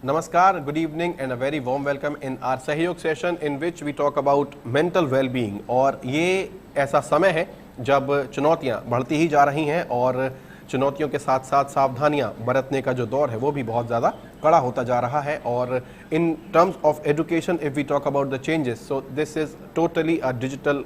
Namaskar, good evening and a very warm welcome in our Sahyog session in which we talk about mental well-being। और ये ऐसा समय है जब चुनौतियां बढ़ती ही जा रही हैं और चुनौतियों के साथ साथ सावधानियां बरतने का जो दौर है वो भी बहुत ज़्यादा कड़ा होता जा रहा है। और in terms of education if we talk about the changes, so this is totally a digital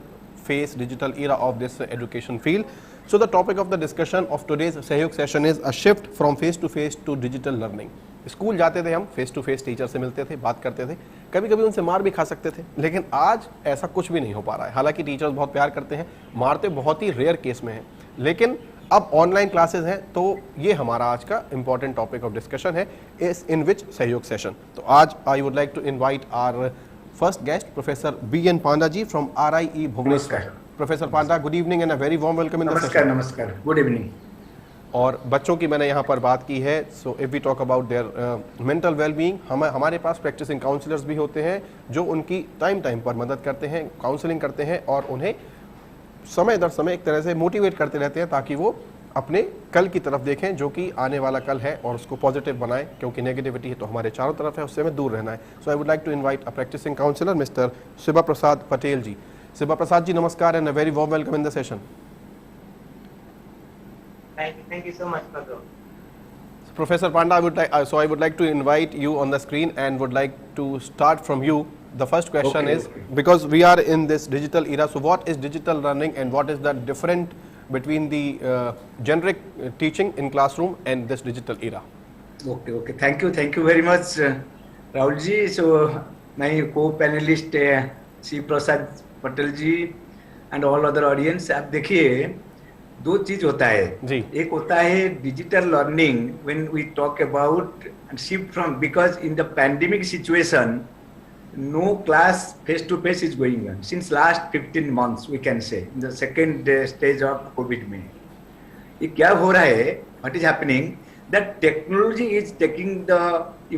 phase, digital era of this education field. So the topic of the discussion of today's Sahyog session is a shift from face to face to digital learning। School जाते थे हम, face to face teacher से मिलते थे, बात करते थे, कभी कभी उनसे मार भी खा सकते थे, लेकिन आज ऐसा कुछ भी नहीं हो पा रहा है। हालांकि टीचर्स बहुत प्यार करते हैं, मारते बहुत ही रेयर केस में हैं, लेकिन अब ऑनलाइन क्लासेस हैं। तो ये हमारा आज का इंपॉर्टेंट टॉपिक ऑफ डिस्कशन है इस इन विच सहयोग सेशन। तो आज I would like to invite our first guest, Professor B.N. Panda ji from RIE Bhubaneswar। Professor Panda, good evening and a very warm welcome in the session। नमस्कार, good evening। और बच्चों की मैंने यहाँ पर बात की है। So if we talk about their mental wellbeing, हमारे पास प्रैक्टिसिंग काउंसलर्स भी होते हैं जो उनकी टाइम पर मदद करते हैं, काउंसलिंग करते हैं और उन्हें समय दर समय एक तरह से मोटिवेट करते रहते हैं ताकि वो अपने कल की तरफ देखें जो कि आने वाला कल है और उसको पॉजिटिव बनाएं, क्योंकि नेगेटिविटी है तो हमारे चारों तरफ है, उससे हमें दूर रहना है। So I would like to invite a practising counsellor mister Shiva Prasad Patel ji. Shiva Prasad ji, नमस्कार and a very warm welcome in the session. Thank you so much, Pablo. Professor Panda, I would like to invite you on the screen and would like to start from you. The first question is, because we are in this digital era, so what is digital learning and what is the different between the generic teaching in classroom and this digital era? Okay. Thank you very much, Rahul ji. So my co-panelist Shiv Prasad Patel ji and all other audience, आप देखिए दो चीज होता है जी। एक होता है digital learning when we talk about shift from, because in the pandemic situation no class face to face is going on since last 15 months, we can say, in the second stage of COVID में। ये क्या हो रहा है, what is happening, that technology is taking the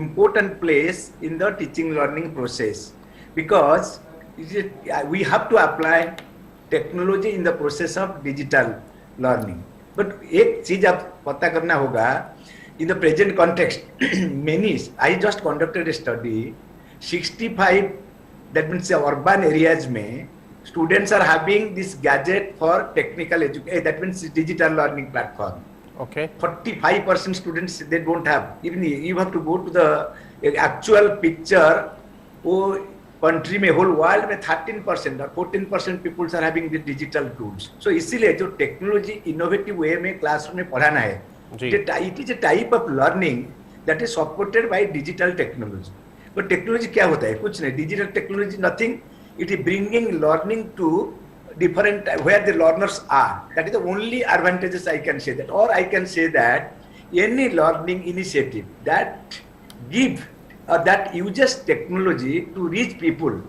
important place in the teaching learning process, because we have to apply technology in the process of digital learning। but एक चीज आप पता करना होगा, in the present context many, I just conducted a study, 65, that means urban areas में students are having this gadget for technical education, that means digital learning platform। Okay। 45% students they don't have, even you have to go to the actual picture, वो country में whole world में 13% or 14% people are having the digital tools। so इसीलिए जो technology innovative way में classroom में पढ़ाना है, it is a type of learning that is supported by digital technology। but technology क्या होता है, कुछ नहीं, digital technology nothing, it is bringing learning to different where the learners are, that is the only advantages I can say that, or I can say that any learning initiative that give or that uses technology to reach people,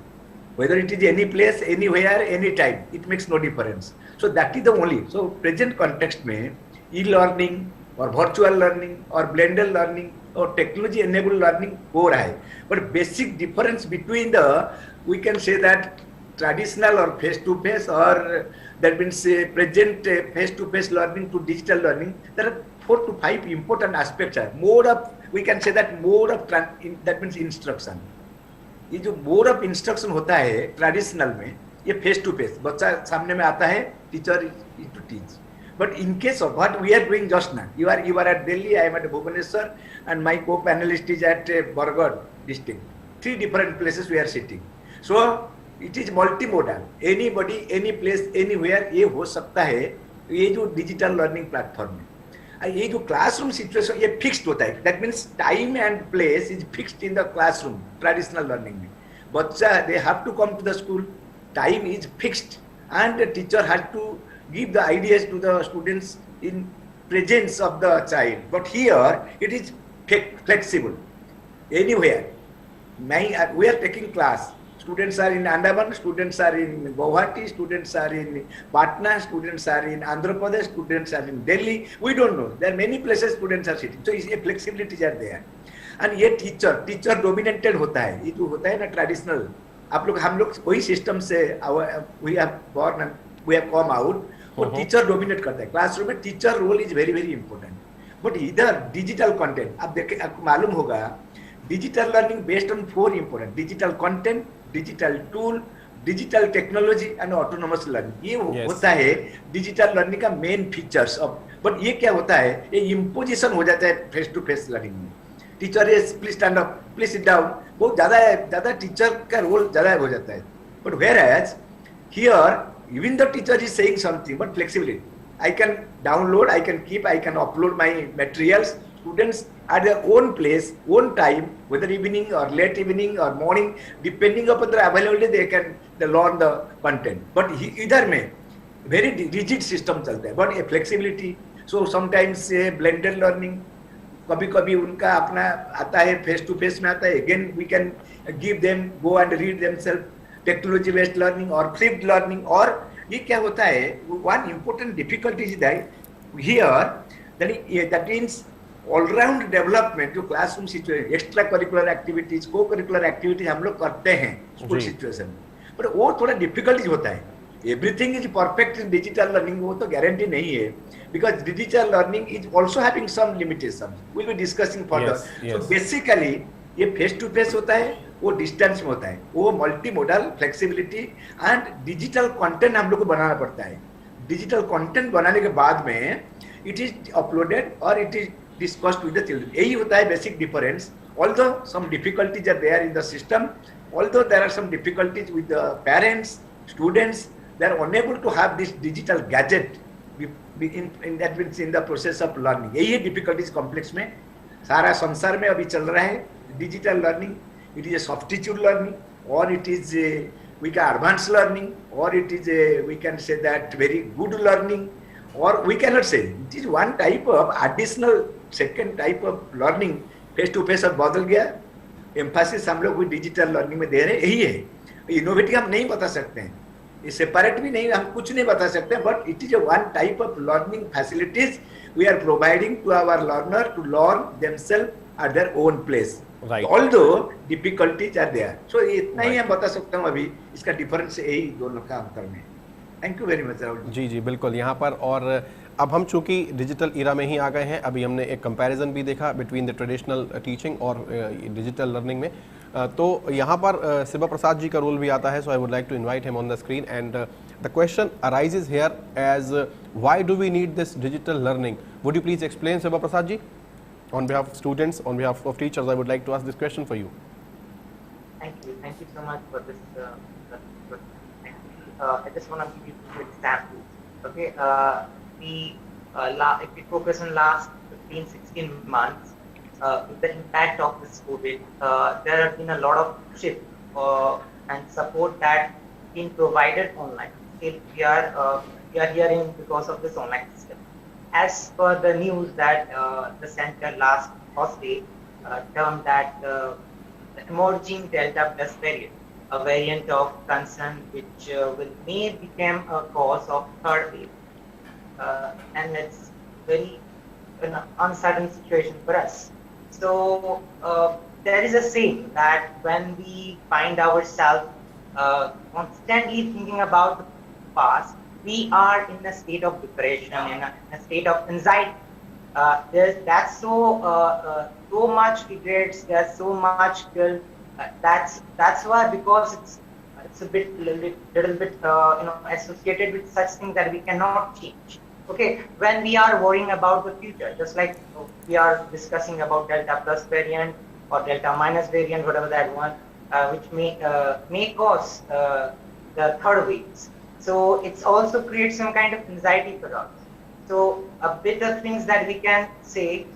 whether it is any place, anywhere, anytime, it makes no difference। so that is the only, so present context में e-learning और virtual learning और blended learning और technology enabled learning हो रहा है। but basic difference between the, we can say that traditional or face to face, or that means present face to face learning to digital learning, there are 4 to 5 important aspects are mode of, we can say that mode of that means instruction। ये जो mode of instruction होता है traditional में, ये face to face, बच्चा सामने में आता है, teacher is to teach। but in case of what we are doing just now, you are at Delhi, I am at Bhubaneswar, and my co-panelist is at Bargarh district, 3 different places we are sitting। so it is multimodal, anybody, any place, anywhere ये हो सकता है। ये जो digital learning platform है, ये जो classroom situation ये फिक्स्ड होता है, that means time and place is fixed in the classroom. Traditional learning में बच्चा they have to come to the school, time is fixed and the teacher has to give the ideas to the students in presence of the child। but here it is flexible, anywhere we are taking class, students are in Andaman, students are in Guwahati, students are in Patna, students are in Andhra Pradesh, students are in Delhi, we don't know, there are many places students are sitting, so a flexibility are there। and ये teacher dominated होता है, ये जो होता है ना traditional, आप लोग हम लोग वही सिस्टम से we have born and we have come out, वो टीचर डोमिनेट करता है क्लासरूम में, teacher role is very very important. But इधर डिजिटल कंटेंट आप देखें, आपको मालूम होगा digital learning based on 4 important: digital content, digital tool, digital technology and autonomous learning. ये होता है डिजिटल लर्निंग का मेन फीचर्स ऑफ। बट ये क्या होता है, ये इम्पोजिशन हो जाता है फेस टू फेस लर्निंग में। Teacher is please stand up, please sit down, बहुत ज़्यादा टीचर का रोल ज़्यादा हो जाता है। But whereas here even the teacher is saying something but flexibility, I can download, I can keep, I can upload my materials. Students at their own place, own time, whether evening or late evening or morning, depending upon the availability, they learn the content. But इधर में very rigid system चलता है, but a flexibility. So sometimes blended learning, कभी-कभी उनका अपना आता है, face to face में आता है. Again we can give them go and read themselves, technology based learning or flipped learning. और ये क्या होता है, one important difficulty is that here that means all round development जो classroom situation, extra curricular activities, cocurricular activities हम लोग करते हैं स्कूल सिचुएशन में, पर वो थोड़ा डिफिकल्ट होता है। Everything is perfect in digital learning, वो तो गारंटी नहीं है, because digital learning is also having some limitation, we will be discussing further. So basically ये फेस टू फेस होता है, वो डिस्टेंस में होता है, वो multimodal flexibility and digital content हम लोग को बनाना पड़ता है। डिजिटल कंटेंट बनाने के बाद में इट इज अपलोडेड और it is discussed with the children. यही होता है basic difference. Although some difficulties are there in the system, although there are some difficulties with the parents, students, they are unable to have this digital gadget in that means in the process of learning. यही है difficulties complex में सारा संसार में अभी चल रहा है digital learning. It is a substitute learning, or it is we can advanced learning, or it is we can say that very good learning, or we cannot say it is one type of additional second type of learning. Face to face अब बदल गया, एम्फासिस हम लोग digital learning में दे रहे हैं, यही है। इनोवेटिव हम नहीं बता सकते हैं, ये सेपरेट भी नहीं, हम कुछ नहीं बता सकते, but it is a one type of learning facilities we are providing to our learner to learn themselves at their own place, although difficulties are there. So इतना ही हम बता सकता हूँ अभी, इसका डिफरेंस यही दोनों का अंतर में। Thank you very much Rahul ji. जी बिल्कुल, यहाँ पर और अब हम चूंकि डिजिटल इरा में ही आ गए हैं, अभी हमने एक कंपैरिजन भी देखा बिटवीन द ट्रेडिशनल टीचिंग और डिजिटल लर्निंग में, तो यहाँ पर शिवा प्रसाद जी का रोल भी आता है। So I would like to invite him on the screen and the question arises here as why do we need this digital learning. Would you please explain Shiva Prasad ji on behalf of students, on behalf of teachers? I would like to ask this question for you. Thank you so much for this. I just want to give you two examples. Okay, if we focus on last 15-16 months, with the impact of this COVID, there have been a lot of shift and support that been provided online. Still, we are hearing because of this online system. As per the news that the center last Thursday termed that the emerging Delta Plus variant, a variant of concern which may become a cause of third wave, and it's very an uncertain situation for us. So there is a saying that when we find ourselves constantly thinking about the past, we are in a state of depression, in a state of anxiety. That's so much regrets. There's so much guilt. That's why, because it's a little bit associated with such things that we cannot change. Okay, when we are worrying about the future, just like we are discussing about Delta Plus variant or Delta Minus variant, whatever that one, which may cause the third waves. So it's also creates some kind of anxiety for us. So a bit of things that we can say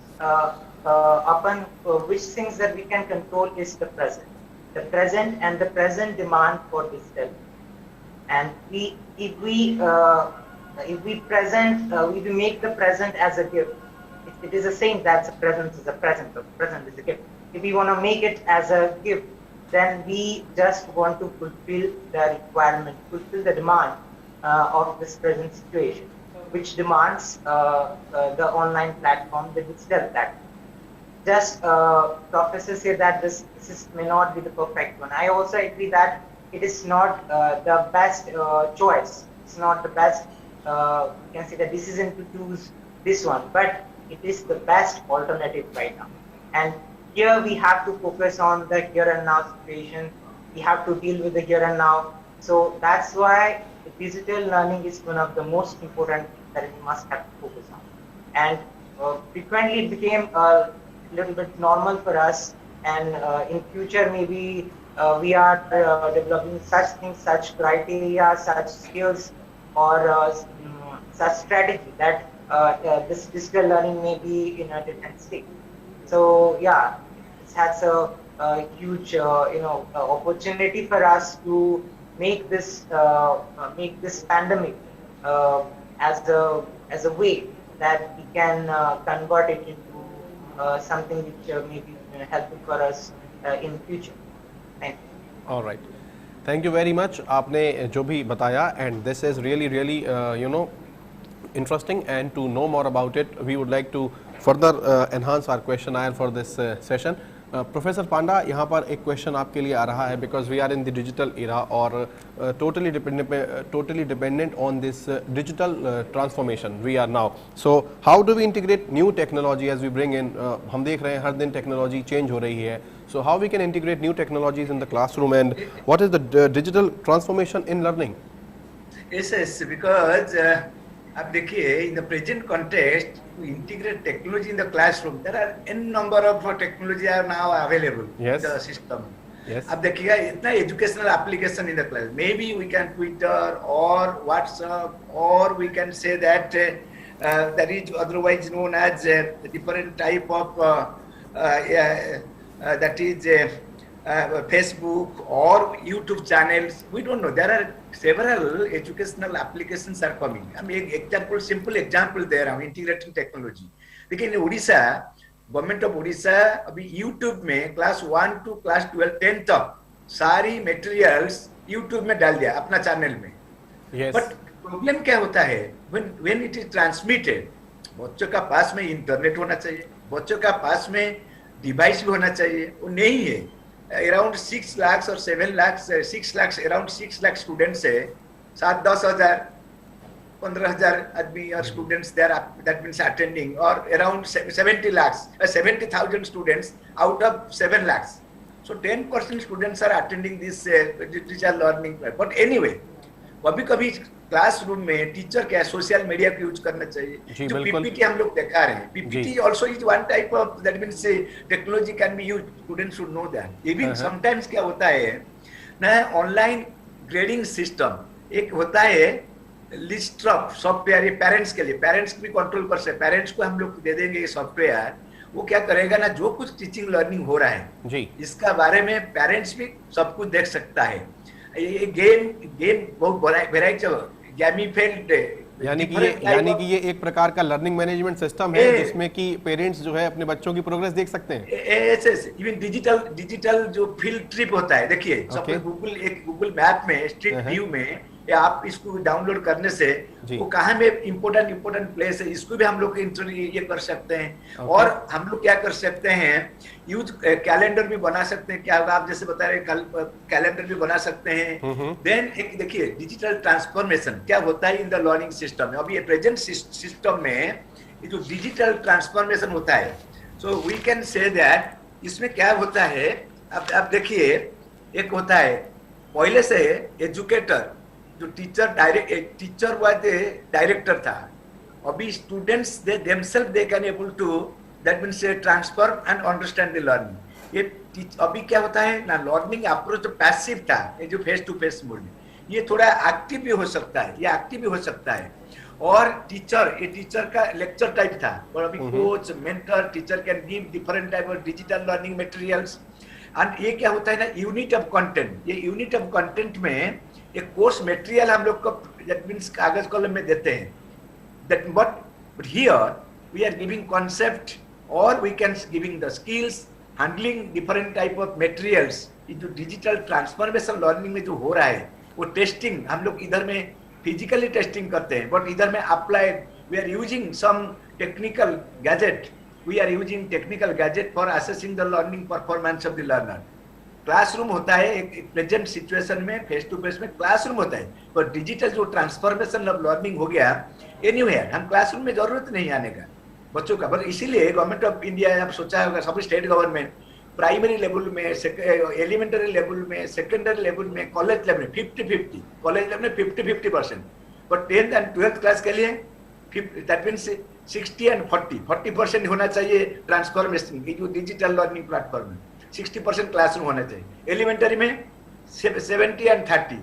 upon which things that we can control is the present and the present demand for digital. And if we make the present as a gift, it is a saying that the present is a present, the present is a gift. If we want to make it as a gift, then we just want to fulfill the requirement, fulfill the demand of this present situation, which demands the online platform, the digital platform. Just professors say that this may not be the perfect one. I also agree that it is not the best choice. It's not the best, you can say, the decision to choose this one, but it is the best alternative right now. And here we have to focus on the here and now situation. We have to deal with the here and now. So that's why digital learning is one of the most important things that we must have to focus on. And frequently it became a little bit normal for us, and in future maybe we are developing such things, such criteria, such skills, or such strategy that this digital learning may be in a different state. So yeah, it has a huge opportunity for us to make this pandemic as a way that we can convert it into something which may be helpful for us in future. Thank you. All right. Thank you very much. आपने जो भी बताया, and this is really interesting, and to know more about it, we would like to further enhance our questionnaire for this session. Professor Panda, यहाँ पर एक question आपके लिए आ रहा है, because we are in the digital era और totally dependent on this digital transformation we are now. So how do we integrate new technology as we bring in? हम देख रहे हैं हर दिन टेक्नोलॉजी चेंज हो रही है. So how we can integrate new technologies in the classroom, and what is the digital transformation in learning? Yes, because आप देखिए, in the present context, to integrate technology in the classroom, there are n number of technology are now available in the system. Yes. आप देखिएगा, इतना educational application in the class. Maybe we can Twitter or WhatsApp, or we can say that that is otherwise known as different type of that is Facebook or YouTube channels. We don't know. There are several educational applications are coming. I mean, example, simple example there. I'm integrating technology. लेकिन Orissa, government of Orissa अभी YouTube में class 1 to class 12 10 तक सारी materials YouTube में डाल दिया अपना channel में. बट प्रॉब्लम क्या होता है, when it is transmitted, बच्चों का पास में इंटरनेट होना चाहिए, बच्चों का पास में डिवाइस भी होना चाहिए. वो नहीं है. अराउंड 6 लाख और 7 लाख, 6 लाख, अराउंड 6 लाख स्टूडेंट्स है, 7-10 हजार 15,000 आदमी और students there, that means attending, और around 70,000 students out of 7 lakh. So 10% students are attending this digital learning. But anyway, कभी कभी क्लासरूम में टीचर क्या सोशल मीडिया का यूज करना चाहिए. जो पीपीटी हम लोग दिखा रहे हैं, PPT also is one type of, that means technology can be used. Students should know that. Even sometimes क्या होता है ना, ऑनलाइन ग्रेडिंग सिस्टम एक होता है, लिस्ट ऑफ सॉफ्टवेयर पेरेंट्स के लिए. पेरेंट्स भी कंट्रोल कर सकते. पेरेंट्स को हम लोग दे देंगे ये सॉफ्टवेयर, वो क्या करेगा ना, जो कुछ टीचिंग लर्निंग हो रहा है जी, इसका बारे में पेरेंट्स भी सब कुछ देख सकता है. ये गेम बहुत वेराइटी गैमीफाइड, यानी कि ये एक प्रकार का लर्निंग मैनेजमेंट सिस्टम है जिसमें कि पेरेंट्स जो है अपने बच्चों की प्रोग्रेस देख सकते हैं. इवन डिजिटल जो फील्ड ट्रिप होता है, देखिए सपोज गूगल मैप में स्ट्रीट व्यू में, या आप इसको डाउनलोड करने से वो कहाँ में इम्पोर्टेंट प्लेस है, इसको भी हम लोग ये कर सकते हैं. और हम लोग क्या कर सकते हैं, यूज कैलेंडर भी बना सकते हैं. क्या आप जैसे बता रहे कैलेंडर भी बना सकते हैं. देन एक देखिए डिजिटल ट्रांसफॉर्मेशन क्या होता है इन द लर्निंग सिस्टम में. अभी ये प्रेजेंट सिस्टम में ये जो डिजिटल ट्रांसफॉर्मेशन होता है, so we can say that इसमें क्या होता है. अब देखिए, एक होता है पहले से एजुकेटर, जो टीचर वाज डायरेक्टर था. अभी students they themselves they can able to, that means transfer and understand the learning. ये अभी क्या होता है ना, लर्निंग अप्रोच तो पैसिव था, ये जो फेस टू फेस मोड में, ये थोड़ा एक्टिव भी हो सकता है, ये एक्टिव भी हो सकता है. और ये टीचर का लेक्चर टाइप था, और अभी coach mentor teacher can give different type of digital learning materials. And ये क्या होता है ना, यूनिट ऑफ कंटेंट. ये यूनिट ऑफ कंटेंट में एक कोर्स मटेरियल हम लोग को, दैट मींस कागज कलम में देते हैं. That but here we are giving concept, और we can giving the skills, handling different type of materials. ये जो डिजिटल ट्रांसफॉर्मेशन लर्निंग में जो हो रहा है, वो टेस्टिंग हम लोग इधर में फिजिकली टेस्टिंग करते हैं, बट इधर में applied we are using some technical gadget. We are using technical gadget for assessing the learning performance of the learner. Classroom होता है एक प्रेजेंट सिचुएशन में, फेस टू फेस में क्लासरूम होता है, पर डिजिटल जो ट्रांसफॉर्मेशन ऑफ लर्निंग हो गया, एनीवेयर हम क्लासरूम में जरूरत नहीं आने का. बच्चों का, बस इसीलिए गवर्नमेंट ऑफ इंडिया, आप सोचा होगा सब स्टेट गवर्नमेंट प्राइमरी लेवल में, एलिमेंटरी लेवल में, सेकेंडरी लेवल में, कॉलेज लेवल में 50-50, कॉलेज लेवल में 50-50%, but 10th and 12th class के लिए दैट मीन्स 60 एंड 40% होना चाहिए ट्रांसफॉर्मेशन, ये जो डिजिटल लर्निंग प्लेटफॉर्म है 60% क्लासरूम होना चाहिए, एलिमेंटरी में 70 एंड 30,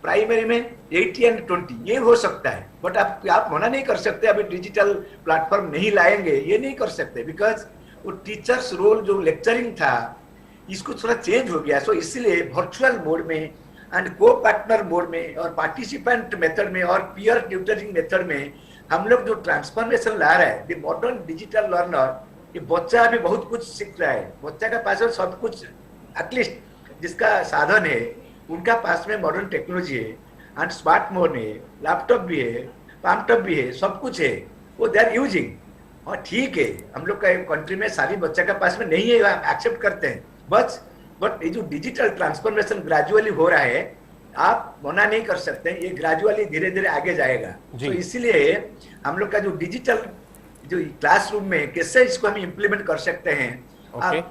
प्राइमरी में 80 एंड 20, ये हो सकता है, बट आप मना नहीं कर सकते अभी डिजिटल प्लेटफॉर्म नहीं लाएंगे, ये नहीं कर सकते, बिकॉज वो टीचर्स रोल जो लेक्चरिंग था इसको थोड़ा चेंज हो गया, सो इसलिए वर्चुअल मोड में एंड को पार्टनर मोड में और पार्टिसिपेंट मेथड में और पीयर ट्यूटरिंग मेथड में हम लोग जो ट्रांसफॉर्मेशन ला रहे हैं, द मॉडर्न डिजिटल लर्नर, ये बच्चा अभी बहुत कुछ सीख रहा है, बच्चा का पास सब कुछ, एटलीस्ट जिसका साधन है उनका पास में मॉडर्न टेक्नोलॉजी है एंड स्मार्टफोन है, लैपटॉप भी है, पैमटॉप भी है, सब कुछ है, वो दे आर यूजिंग। और ठीक है, हम लोग का कंट्री में सारी बच्चा का पास में नहीं है, एक्सेप्ट करते हैं, बट ये जो डिजिटल ट्रांसफॉर्मेशन ग्रेजुअली हो रहा है, आप मना नहीं कर सकते, ये ग्रेजुअली धीरे धीरे आगे जाएगा। तो इसीलिए हम लोग का जो डिजिटल जो क्लासरूम में कैसे इसको हम इम्प्लीमेंट कर सकते हैं,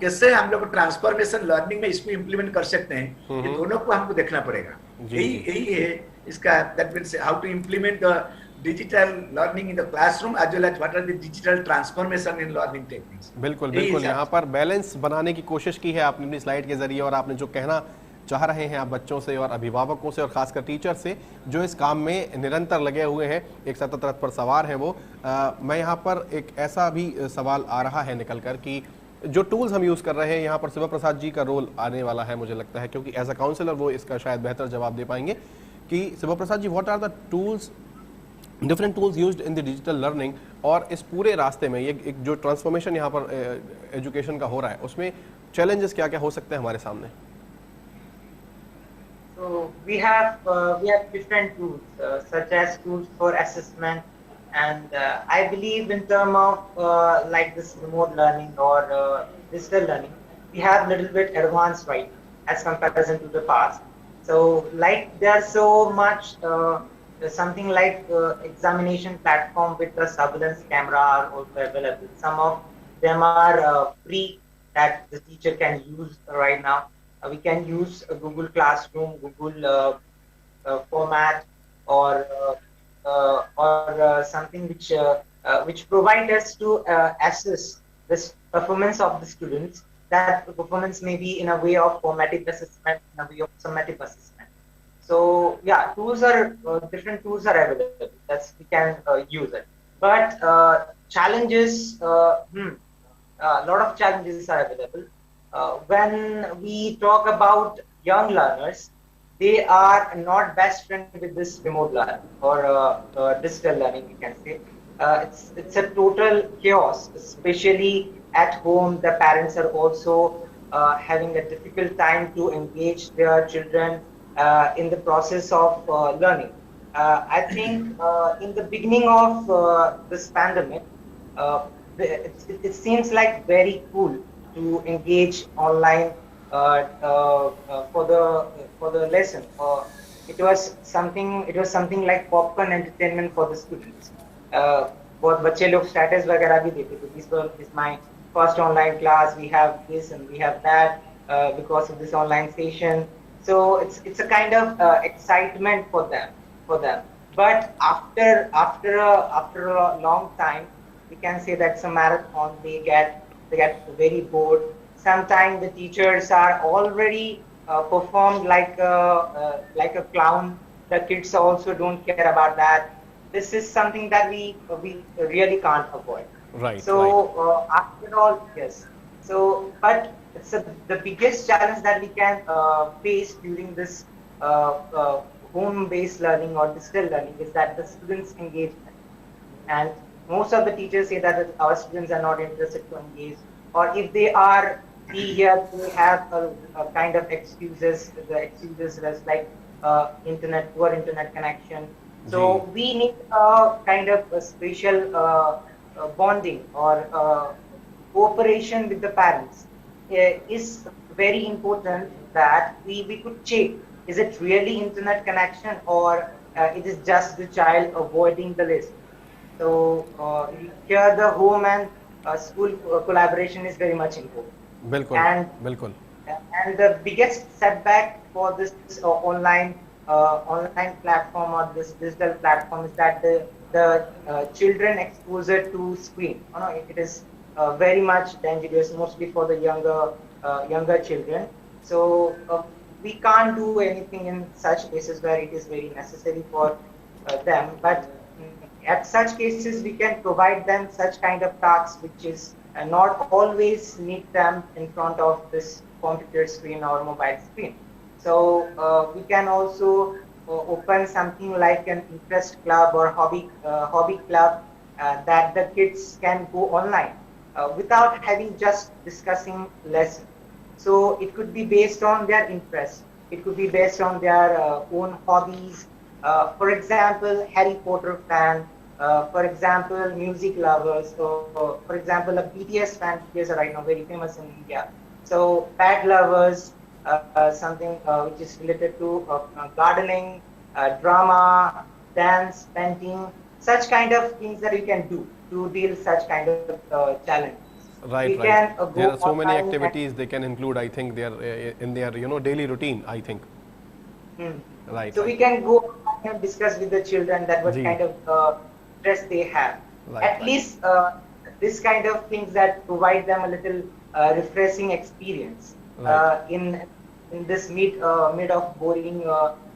कैसे हम लोग ट्रांसफॉर्मेशन लर्निंग में इसको इम्प्लीमेंट कर सकते हैं, ये दोनों को हमको देखना पड़ेगा। यही है इसका, that means how to implement the digital learning in the classroom as well as what are the digital transformation in learning techniques. बिल्कुल बिल्कुल, यहाँ पर बैलेंस बनाने की कोशिश की है आपने अपनी स्लाइड के जरिए, और आपने जो कहना चाह रहे हैं आप बच्चों से और अभिभावकों से और खासकर टीचर से जो इस काम में निरंतर लगे हुए हैं, एक सतत रथ पर सवार हैं वो। मैं यहाँ पर एक ऐसा भी सवाल आ रहा है निकल कर कि जो टूल्स हम यूज़ कर रहे हैं, यहाँ पर शिव प्रसाद जी का रोल आने वाला है मुझे लगता है, क्योंकि एज अ काउंसलर वो इसका शायद बेहतर जवाब दे पाएंगे कि Shiv Prasad ji, what are the tools, different tools used in the digital learning, और इस पूरे रास्ते में ये एक जो ट्रांसफॉर्मेशन यहाँ पर एजुकेशन का हो रहा है उसमें चैलेंजेस क्या क्या हो सकते हैं हमारे सामने? So we have different tools such as tools for assessment, and I believe in terms of like this remote learning or digital learning, we have little bit advanced right as comparison to the past. So like there's so much something like examination platform with the surveillance camera are also available. Some of them are free that the teacher can use right now. We can use Google Classroom, Google format, or something which provide us to assess this performance of the students. That performance may be in a way of formative assessment, in a way of summative assessment. So yeah, tools are different tools are available. That's we can use it. But challenges, a lot of challenges are available. When we talk about young learners, they are not best friend with this remote learning or digital learning, we can say. It's a total chaos, especially at home. The parents are also having a difficult time to engage their children in the process of learning. I think in the beginning of this pandemic, it seems like very cool to engage online for the lesson. It was something like popcorn entertainment for the students. बहुत बच्चे लोग status वगैरह भी देते थे, this is my first online class, we have this and we have that because of this online session. So it's a kind of excitement for them. But after a long time, we can say that's a marathon. They get very bored. Sometimes the teachers are already performed like a clown. The kids also don't care about that. This is something that we really can't avoid. Right. So after all, yes. So, but it's the biggest challenge that we can face during this home-based learning or digital learning is that the students' engagement. And most of the teachers say that our students are not interested to engage, or if they are here, they have a kind of excuses. The excuses is like poor internet connection. So we need a kind of a special bonding or cooperation with the parents. Is very important that we could check, is it really internet connection or it is just the child avoiding the lesson. So here the home and school collaboration is very much important. बिल्कुल And बिल्कुल the biggest setback for this online platform or this digital platform is that the children exposure to screen. You know, it is very much dangerous, mostly for the younger children. So we can't do anything in such cases where it is very necessary for them. But at such cases, we can provide them such kind of tasks which is not always need them in front of this computer screen or mobile screen. So we can also open something like an interest club or hobby club that the kids can go online without having just discussing lesson. So it could be based on their interest. It could be based on their own hobbies. For example, Harry Potter fan. For example, music lovers. So, for example, a BTS fan. BTS are right now very famous in India. So pet lovers, something which is related to gardening, drama, dance, painting, such kind of things that you can do to deal such kind of challenges. right We can right go there are so many online and activities they can include, I think, their in their daily routine, I think. Hmm. Right So right we can go and discuss with the children that what ji kind of stress they have. right At right least this kind of things that provide them a little refreshing experience right in this mid of boring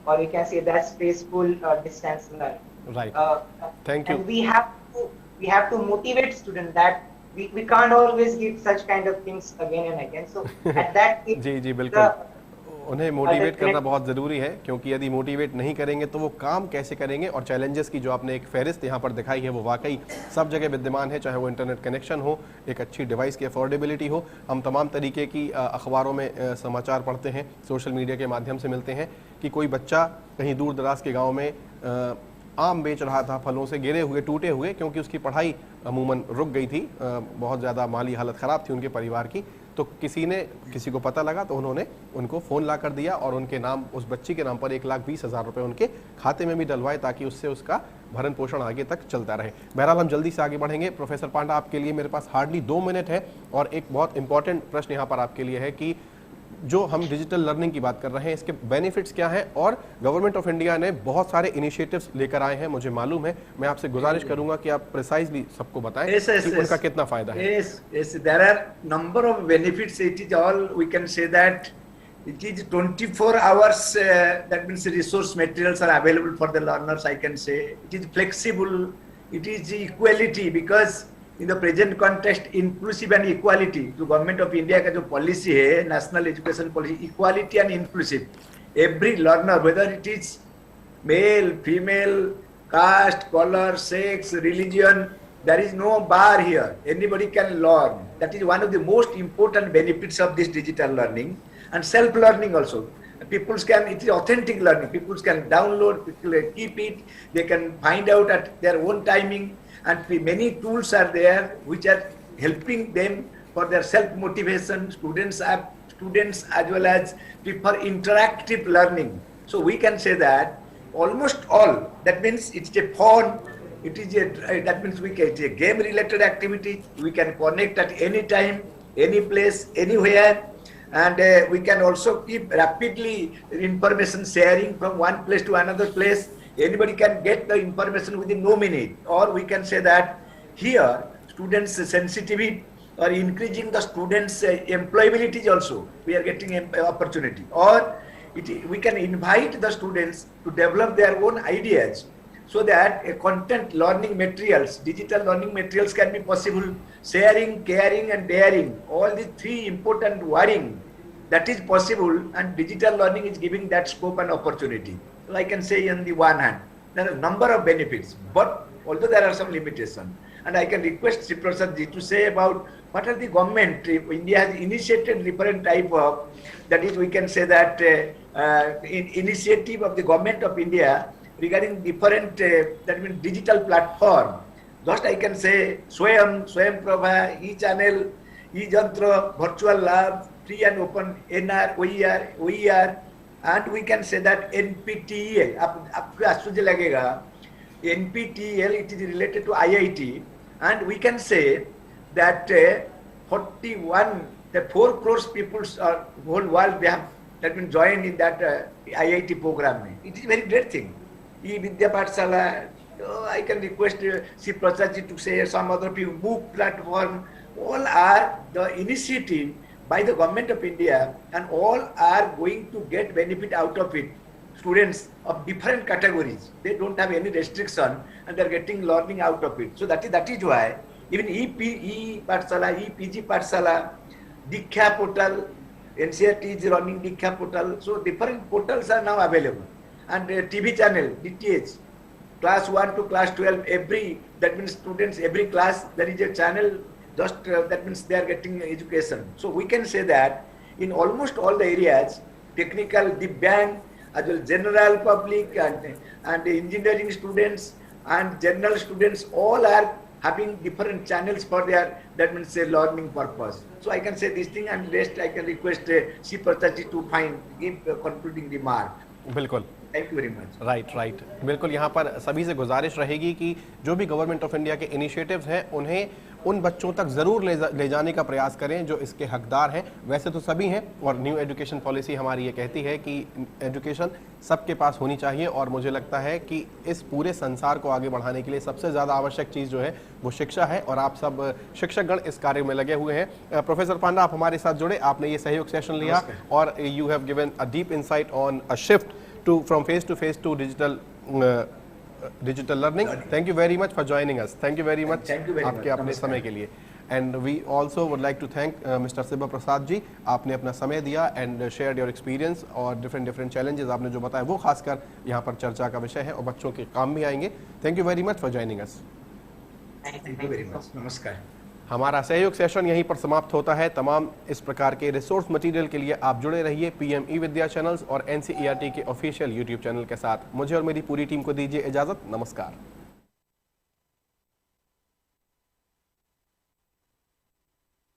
or you can say that stressful distance learning. right Uh, thank you and we have to motivate students that we can't always give such kind of things again and again. So at that case, जी जी बिल्कुल the उन्हें motivate करना definitely बहुत ज़रूरी है, क्योंकि यदि motivate नहीं करेंगे तो वो काम कैसे करेंगे। और चैलेंजेस की जो आपने एक फहरिस्त यहाँ पर दिखाई है वो वाकई सब जगह विद्यमान है, चाहे वो इंटरनेट कनेक्शन हो, एक अच्छी डिवाइस की अफोर्डेबिलिटी हो। हम तमाम तरीके की अखबारों में समाचार पढ़ते हैं, सोशल मीडिया के माध्यम से मिलते हैं कि कोई बच्चा कहीं दूर दराज के गाँव में आम बेच रहा था, फलों से गिरे हुए टूटे हुए, क्योंकि उसकी पढ़ाई अमूमन रुक गई थी, बहुत ज़्यादा माली हालत ख़राब थी उनके परिवार की। तो किसी को पता लगा तो उन्होंने उनको फ़ोन ला कर दिया और उनके नाम, उस बच्ची के नाम पर 1,20,000 रुपये उनके खाते में भी डलवाए, ताकि उससे उसका भरण पोषण आगे तक चलता रहे। बहरहाल हम जल्दी से आगे बढ़ेंगे। प्रोफेसर पांडा, आपके लिए मेरे पास हार्डली 2 मिनट है और एक बहुत इंपॉर्टेंट प्रश्न यहाँ पर आपके लिए है कि जो हम डिजिटल लर्निंग की बात कर रहे हैं, इसके बेनिफिट्स क्या हैं? और गवर्नमेंट ऑफ इंडिया ने बहुत सारे इनिशिएटिव्स लेकर आए हैं, मुझे मालूम है। मैं आपसे गुजारिश करूंगा कि आप प्रिसाइजली सबको बताएं कि उनका कितना फायदा है। Yes, there are number of benefits. It is all, we can say that it is 24 hours, that means resource materials are available for the learners, I can say. It is flexible, it is equality, because in the present context, inclusive and equality, जो government of India का जो policy है, national education policy, equality and inclusive, every learner, whether it is male, female, caste, color, sex, religion, there is no bar here. Anybody can learn. That is one of the most important benefits of this digital learning, and self-learning also. People can, it is authentic learning. People can download, people can keep it, they can find out at their own timing. And many tools are there which are helping them for their self-motivation. Students as well as prefer interactive learning. So we can say that almost all, that means it's a fun, it is that means it's a game-related activity. We can connect at any time, any place, anywhere. And we can also keep rapidly information sharing from one place to another place. Anybody can get the information within no minute. Or we can say that here students' sensitivity or increasing the students' employability also. We are getting an opportunity. Or we can invite the students to develop their own ideas, so that content learning materials, digital learning materials can be possible. Sharing, caring and daring, all these three important wording, that is possible, and digital learning is giving that scope and opportunity. So I can say on the one hand, there are a number of benefits, but although there are some limitations. And I can request Sri Prasad ji to say about what are the government, India has initiated different type of, that is we can say that initiative of the government of India regarding different, that means digital platform. Just I can say Swayam Prabha, e-channel, e-jantra, virtual lab, free and open, NR, OER, and we can say that NPTEL. आपको आश्चर्य लगेगा, NPTEL, it is related to IIT, and we can say that 4 crores people are whole world they have that been joined in that IIT program. It is a very great thing. eVIDYA Pathshala, I can request C. Prasadji to say some other people, MOOC platform, all are the initiative by the government of India, and all are going to get benefit out of it. Students of different categories, they don't have any restriction, and they are getting learning out of it. So that is why even e-Pathshala, e-PG Pathshala, Diksha portal, NCERT is running Diksha portal. So different portals are now available, and TV channel DTH, class 1 to class 12, that means students every class there is a channel. Just that means they are getting education. So we can say that in almost all the areas, technical, Divyang, as well general public and engineering students and general students, all are having different channels for their, that means learning purpose. So I can say this thing, and rest I can request C. Prasadji to give concluding remark. बिल्कुल, thank you very much. Right बिल्कुल, यहाँ पर सभी से गुजारिश रहेगी कि जो भी गवर्नमेंट ऑफ इंडिया के इनिशिएटिव्स हैं उन्हें उन बच्चों तक ज़रूर ले जाने का प्रयास करें जो इसके हकदार हैं। वैसे तो सभी हैं, और न्यू एजुकेशन पॉलिसी हमारी ये कहती है कि एजुकेशन सबके पास होनी चाहिए, और मुझे लगता है कि इस पूरे संसार को आगे बढ़ाने के लिए सबसे ज़्यादा आवश्यक चीज़ जो है वो शिक्षा है, और आप सब शिक्षकगण इस कार्य में लगे हुए हैं। प्रोफेसर पांडा, आप हमारे साथ जुड़े, आपने ये सहयोग सेशन लिया और you have given a deep insight on a shift from face to face to digital learning. Thank you very much for joining us. Thank you very much. आपके अपने समय के लिए. And we also would like to thank Mr. Siba Prasad ji. आपने अपना समय दिया and shared your experience और different challenges आपने जो बताया वो खासकर यहाँ पर चर्चा का विषय है और बच्चों के काम भी आएंगे. Thank you very much for joining us. Thank you very much. नमस्कार. हमारा सहयोग सेशन यहीं पर समाप्त होता है। तमाम इस प्रकार के रिसोर्स मटेरियल के लिए आप जुड़े रहिए PM eVIDYA चैनल्स और NCERT के ऑफिशियल YouTube चैनल के साथ। मुझे और मेरी पूरी टीम को दीजिए इजाज़त। नमस्कार।